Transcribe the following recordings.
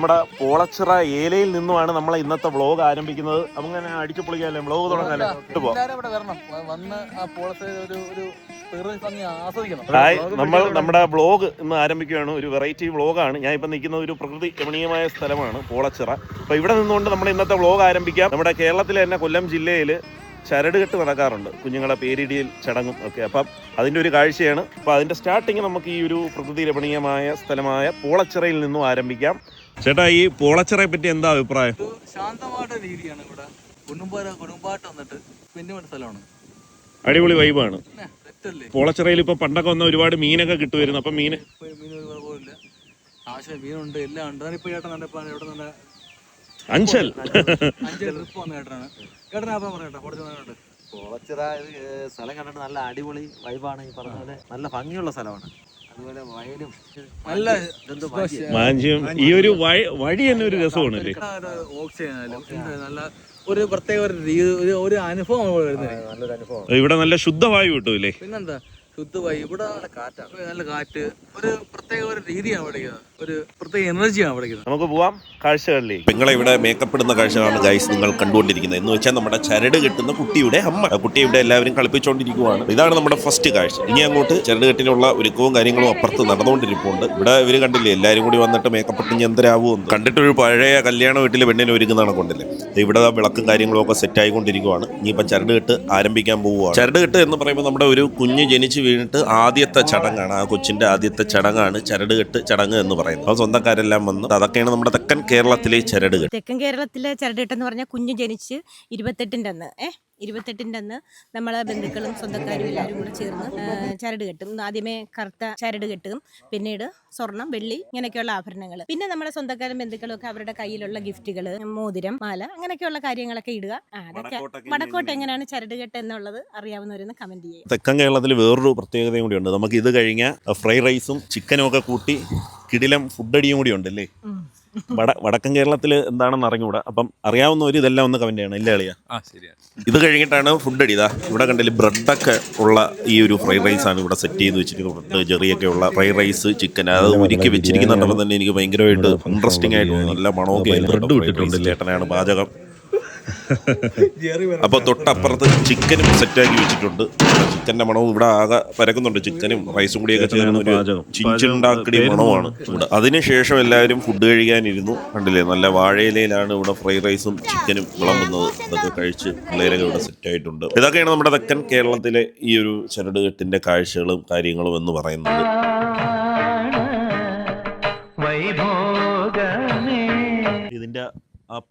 നമ്മുടെ പോളച്ചിറ ഏലയിൽ നിന്നുമാണ് നമ്മളെ ഇന്നത്തെ വ്ളോഗ് ആരംഭിക്കുന്നത്. അങ്ങനെ അടിച്ചു പൊളിക്കാല്ലേ വ്ളോഗ് തുടങ്ങാല്ലേ? നമ്മൾ നമ്മുടെ വ്ളോഗ് ഇന്ന് ആരംഭിക്കുകയാണ്. ഒരു വെറൈറ്റി വ്ളോഗാണ്. ഞാൻ ഇപ്പം നിൽക്കുന്ന ഒരു പ്രകൃതി രമണീയമായ സ്ഥലമാണ് പോളച്ചിറ. അപ്പോൾ ഇവിടെ നിന്നുകൊണ്ട് നമ്മുടെ ഇന്നത്തെ വ്ളോഗ് ആരംഭിക്കാം. നമ്മുടെ കേരളത്തിലെ തന്നെ കൊല്ലം ജില്ലയിൽ ചരടുകെട്ട് നടക്കാറുണ്ട്, കുഞ്ഞുങ്ങളെ പേരിടിയിൽ ചടങ്ങും ഒക്കെ. അപ്പം അതിൻ്റെ ഒരു കാഴ്ചയാണ്. അപ്പോൾ അതിൻ്റെ സ്റ്റാർട്ടിങ് നമുക്ക് ഈ ഒരു പ്രകൃതി രമണീയമായ സ്ഥലമായ പോളച്ചിറയിൽ നിന്നും ആരംഭിക്കാം. ചേട്ടാ, ഈ പോളച്ചിറയെ പറ്റി എന്താ അഭിപ്രായം? ശാന്തമായ രീതിയാണ് ഇവിടെ. കുടുംബാട്ട് വന്നിട്ട് പിന്നെ സ്ഥലമാണ്, അടിപൊളി വൈബാണ്. പോളച്ചിറയിൽ ഇപ്പൊ പണ്ടൊക്കെ വന്ന ഒരുപാട് മീനൊക്കെ കിട്ടുമായിരുന്നു. അപ്പൊ മീൻ കുഴപ്പമില്ല, ആവശ്യം മീനുണ്ട്, എല്ലാം ഉണ്ട്. ഇപ്പൊ ചേട്ടൻ ഇവിടെ നല്ല അഞ്ചൽ ട്രിപ്പ് വന്ന ചേട്ടനാണ്. ചേട്ടനാ പറയട്ടെ, പോളച്ചിറ സ്ഥലം കണ്ടിട്ട് നല്ല അടിപൊളി വൈബാണ്. ഈ പറഞ്ഞ പോലെ നല്ല ഭംഗിയുള്ള സ്ഥലമാണ്. അതുപോലെ വയലും നല്ല മാഞ്ചിയും ഈ ഒരു വഴി തന്നെ ഒരു രസമാണല്ലേ. നല്ല ഒരു പ്രത്യേക ഒരു അനുഭവം നല്ലൊരു അനുഭവം. ഇവിടെ നല്ല ശുദ്ധവായു കിട്ടൂല്ലേ? പിന്നെന്താ, ശുദ്ധമായി. ഇവിടെ നല്ല കാറ്റാണ്, നല്ല കാറ്റ്. ഒരു പ്രത്യേക ഒരു രീതിയാണ് പഠിക്കുന്നത്, ഒരു പ്രത്യേക എനർജിയാണ് പഠിക്കുന്നത്. നമുക്ക് പോവാം കാഴ്ചകളിലേക്ക്. നിങ്ങളെ ഇവിടെ മേക്കപ്പ് ഇടുന്ന കാഴ്ചകളാണ് ഗൈസ് നിങ്ങൾ കണ്ടുകൊണ്ടിരിക്കുന്നത്. എന്ന് വെച്ചാൽ നമ്മുടെ ചരട് കെട്ടുന്ന കുട്ടിയുടെ അമ്മ. കുട്ടിയെ ഇവിടെ എല്ലാവരും കളിപ്പിച്ചുകൊണ്ടിരിക്കുവാണ്. ഇതാണ് നമ്മുടെ ഫസ്റ്റ് കാഴ്ച. ഇനി അങ്ങോട്ട് ചരട് കെട്ടിനുള്ള ഒരുക്കവും കാര്യങ്ങളും അപ്പുറത്ത് നടന്നുകൊണ്ടിരിപ്പുണ്ട്. ഇവിടെ ഇവർ കണ്ടില്ലേ, എല്ലാവരും കൂടി വന്നിട്ട് മേക്കപ്പ് ഇട്ട് എന്തരാവുമെന്ന്. കണ്ടിട്ടൊരു പഴയ കല്യാണ വീട്ടിലെ പെണ്ണിനെ ഒരുക്കുന്നതാണ് കൊണ്ടില്ലേ. ഇവിടെ വിളക്കും കാര്യങ്ങളും ഒക്കെ സെറ്റ് ആയിക്കൊണ്ടിരിക്കുവാണ്. ഇനിയിപ്പം ചരട് കെട്ട് ആരംഭിക്കാൻ പോവുകയാണ്. ചരട് കെട്ട് എന്ന് പറയുമ്പോൾ നമ്മുടെ ഒരു കുഞ്ഞ് ജനിച്ച് വീണിട്ട് ആദ്യത്തെ ചടങ്ങാണ്. ആ കൊച്ചിന്റെ ആദ്യത്തെ ചടങ്ങാണ് ചരട് കെട്ട് ചടങ്ങ് എന്ന് പറയുന്നത്. അപ്പോൾ സ്വന്തക്കാരെല്ലാം വന്ന് അതൊക്കെയാണ് നമ്മുടെ തെക്കൻ കേരളത്തിലെ ചരട് കെട്ട്. തെക്കൻ കേരളത്തിലെ ചരട് കെട്ട് എന്ന് പറഞ്ഞാൽ കുഞ്ഞ് ജനിച്ച് 28-ന്റെ അന്ന് 28-ന്റെ അന്ന് നമ്മളെ ബന്ധുക്കളും സ്വന്തക്കാരും എല്ലാവരും കൂടെ ചേർന്ന് ചരട് കെട്ടും. ആദ്യമേ കറുത്ത ചരട് കെട്ടും, പിന്നീട് സ്വർണം, വെള്ളി, ഇങ്ങനെയൊക്കെയുള്ള ആഭരണങ്ങൾ. പിന്നെ നമ്മുടെ സ്വന്തക്കാരും ബന്ധുക്കളും ഒക്കെ അവരുടെ കയ്യിലുള്ള ഗിഫ്റ്റുകൾ, മോതിരം, മാല, അങ്ങനെയൊക്കെയുള്ള കാര്യങ്ങളൊക്കെ ഇടുക. അതൊക്കെ വടക്കോട്ട് എങ്ങനെയാണ് ചരട് കെട്ട് എന്നുള്ളത് അറിയാവുന്നവരൊന്ന് കമന്റ് ചെയ്യും. തെക്കൻ കേരളത്തിൽ വേറൊരു പ്രത്യേകതയും കൂടിയുണ്ട്. നമുക്ക് ഇത് കഴിഞ്ഞാൽ ഫ്രൈഡ് റൈസും ചിക്കനും ഒക്കെ കൂട്ടി കിടിലം ഫുഡടിയും കൂടി ഉണ്ടല്ലേ. വടക്കൻ കേരളത്തിൽ എന്താണെന്ന് അറിഞ്ഞുകൂടാ. അപ്പം അറിയാവുന്നവർ ഇതെല്ലാം ഒന്ന് കമന്റ് ചെയ്യണം. ഇല്ല കളിയാ? ഇത് കഴിഞ്ഞിട്ടാണ് ഫുഡ് അടി. ഇവിടെ കണ്ടില്ല, ബ്രെഡൊക്കെ ഉള്ള ഈ ഒരു ഫ്രൈഡ് റൈസാണ് ഇവിടെ സെറ്റ് ചെയ്ത് വെച്ചിരിക്കുന്നത്. ബ്രെഡ്, ചെറിയൊക്കെ ഉള്ള ഫ്രൈഡ് റൈസ്, ചിക്കൻ അത് ഒരുക്കി വെച്ചിരിക്കുന്നുണ്ടപ്പോൾ തന്നെ എനിക്ക് ഭയങ്കരമായിട്ട് ഇൻട്രസ്റ്റിംഗ് ആയിട്ട് നല്ല മണമൊക്കെ ആയിരുന്നു. ബ്രെഡ് വിട്ടിട്ടുണ്ട്, ചേട്ടനാണ് പാചകം. അപ്പൊ തൊട്ടപ്പുറത്ത് ചിക്കനും സെറ്റാക്കി വെച്ചിട്ടുണ്ട്. ചിക്കന്റെ മണവും ഇവിടെ ആകെ പരക്കുന്നുണ്ട്. ചിക്കനും റൈസും കൂടിയൊക്കെ ചേർന്ന് ചിഞ്ചുണ്ടാക്കടി മണമാണ് ഇവിടെ. അതിനുശേഷം എല്ലാവരും ഫുഡ് കഴിക്കാനിരുന്നു. കണ്ടില്ലേ, നല്ല വാഴയിലയിലാണ് ഇവിടെ ഫ്രൈഡ് റൈസും ചിക്കനും വിളമ്പുന്നത്. അതൊക്കെ കഴിച്ച് പിള്ളേരൊക്കെ ഇവിടെ സെറ്റായിട്ടുണ്ട്. ഇതൊക്കെയാണ് നമ്മുടെ തെക്കൻ കേരളത്തിലെ ഈ ഒരു ചരടുകെട്ടിന്റെ കാഴ്ചകളും കാര്യങ്ങളും എന്ന് പറയുന്നത്. ഇതിന്റെ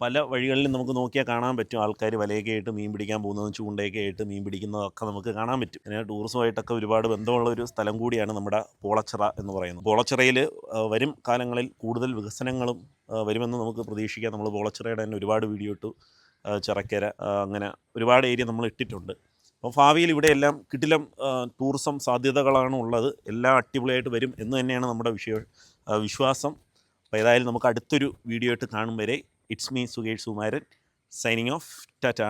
പല വഴികളിലും നമുക്ക് നോക്കിയാൽ കാണാൻ പറ്റും. ആൾക്കാർ വലയൊക്കെ ആയിട്ട് മീൻ പിടിക്കാൻ പോകുന്നതും ചൂണ്ടയൊക്കെ ആയിട്ട് മീൻ പിടിക്കുന്നതൊക്കെ നമുക്ക് കാണാൻ പറ്റും. അങ്ങനെ ടൂറിസമായിട്ടൊക്കെ ഒരുപാട് ബന്ധമുള്ള ഒരു സ്ഥലം കൂടിയാണ് നമ്മുടെ പോളച്ചിറ എന്ന് പറയുന്നത്. പോളച്ചിറയിൽ വരും കാലങ്ങളിൽ കൂടുതൽ വികസനങ്ങളും വരുമെന്ന് നമുക്ക് പ്രതീക്ഷിക്കാം. നമ്മൾ പോളച്ചിറയുടെ തന്നെ ഒരുപാട് വീഡിയോ ഇട്ടു. ചിറക്കര, അങ്ങനെ ഒരുപാട് ഏരിയ നമ്മൾ ഇട്ടിട്ടുണ്ട്. അപ്പോൾ ഭാവിയിൽ ഇവിടെ എല്ലാം കിടിലം ടൂറിസം സാധ്യതകളാണ് ഉള്ളത്. എല്ലാം അടിപൊളിയായിട്ട് വരും എന്ന് തന്നെയാണ് നമ്മുടെ വിശ്വാസം. അപ്പോൾ ഏതായാലും നമുക്ക് അടുത്തൊരു വീഡിയോ ആയിട്ട് കാണും വരെ, it's me Sukesh Sumaran, signing off. Tata.